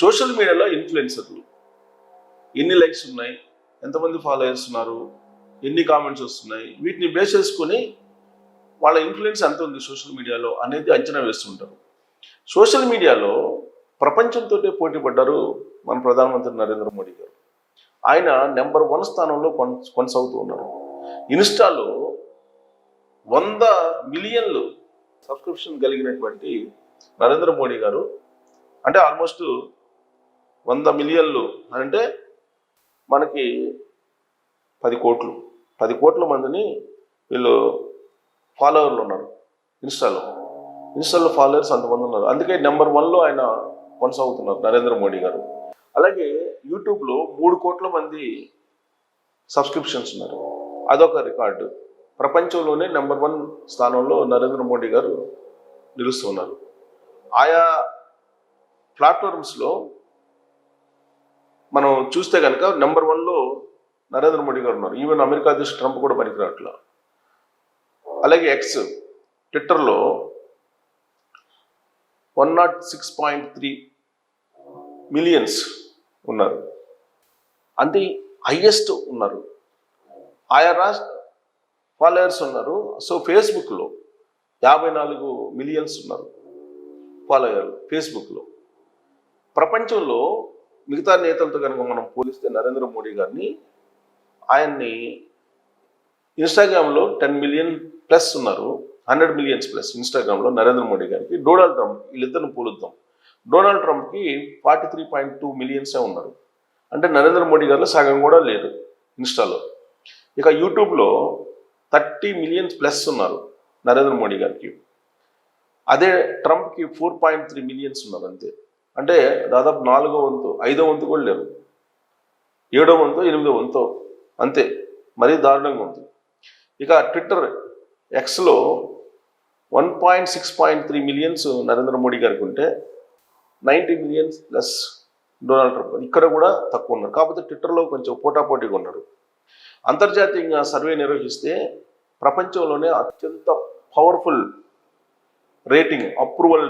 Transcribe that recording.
Social మీడియాలో ఇన్ఫ్లుయెన్సర్లు ఎన్ని లైక్స్ ఉన్నాయి, ఎంతమంది ఫాలోయర్స్ ఉన్నారు, ఎన్ని కామెంట్స్ వస్తున్నాయి, వీటిని బేస్ చేసుకుని వాళ్ళ ఇన్ఫ్లుయెన్స్ ఎంత ఉంది సోషల్ మీడియాలో అనేది అంచనా వేస్తుంటారు. సోషల్ మీడియాలో ప్రపంచంతో పోటీ పడ్డారు మన ప్రధానమంత్రి నరేంద్ర మోడీ గారు. ఆయన నెంబర్ 1 స్థానంలో కొనసాగుతూ ఉన్నారు. ఇన్స్టాలో 100 మిలియన్లు సబ్స్క్రిప్షన్ కలిగినటువంటి నరేంద్ర మోడీ గారు, అంటే ఆల్మోస్ట్ 100 మిలియన్లు అంటే మనకి 10 కోట్ల మందిని వీళ్ళు ఫాలోవర్లు ఉన్నారు. ఇన్స్టాలో ఫాలోవర్స్ అంతమంది ఉన్నారు. అందుకే నెంబర్ 1లో ఆయన కొనసాగుతున్నారు నరేంద్ర మోడీ గారు. అలాగే యూట్యూబ్లో 3 కోట్ల మంది సబ్స్క్రిప్షన్స్ ఉన్నారు. అదొక రికార్డు. ప్రపంచంలోనే నెంబర్ 1 స్థానంలో నరేంద్ర మోడీ గారు నిలుస్తున్నారు. ఆయా ప్లాట్ఫామ్స్లో మనం చూస్తే కనుక నెంబర్ 1లో నరేంద్ర మోడీ గారు ఉన్నారు. ఈవెన్ అమెరికా అధ్యక్షుడు ట్రంప్ కూడా పనికిరాట్లా. అలాగే ఎక్స్ ట్విట్టర్లో 106.3 మిలియన్స్ ఉన్నారు. అంటే హైయెస్ట్ ఉన్నారు. ఆయా రాష్ట్ర ఫాలోయర్స్ ఉన్నారు. సో ఫేస్బుక్లో 54 మిలియన్స్ ఉన్నారు ఫాలోయర్లు ఫేస్బుక్లో. ప్రపంచంలో మిగతా నేతలతో కనుక మనం పోలిస్తే నరేంద్ర మోడీ గారిని, ఆయన్ని ఇన్స్టాగ్రామ్లో 10 మిలియన్ ప్లస్ ఉన్నారు. 100 మిలియన్స్ ప్లస్ ఇన్స్టాగ్రామ్లో నరేంద్ర మోడీ గారికి. డొనాల్డ్ ట్రంప్, వీళ్ళిద్దరిని పోలుద్దాం. డొనాల్డ్ ట్రంప్కి 43.2 మిలియన్సే ఉన్నారు. అంటే నరేంద్ర మోడీ గారిలో సగం కూడా లేరు ఇన్స్టాలో. ఇక యూట్యూబ్లో 30 మిలియన్స్ ప్లస్ ఉన్నారు నరేంద్ర మోడీ గారికి. అదే ట్రంప్కి 4.3 మిలియన్స్ ఉన్నారు అంతే. అంటే దాదాపు 4వ వంతు, 5వ వంతు కూడా లేరు. 7వ వంతు, 8వ వంతు అంతే. మరీ దారుణంగా ఉంది. ఇక ట్విట్టర్ ఎక్స్లో 1.6.3 మిలియన్స్ నరేంద్ర మోడీ గారికి ఉంటే 90 మిలియన్స్ ప్లస్ డొనాల్డ్ ట్రంప్. ఇక్కడ కూడా తక్కువ ఉన్నారు. కాకపోతే ట్విట్టర్లో కొంచెం పోటాపోటీగా ఉన్నారు. అంతర్జాతీయంగా సర్వే నిర్వహిస్తే ప్రపంచంలోనే అత్యంత పవర్ఫుల్ రేటింగ్, అప్రూవల్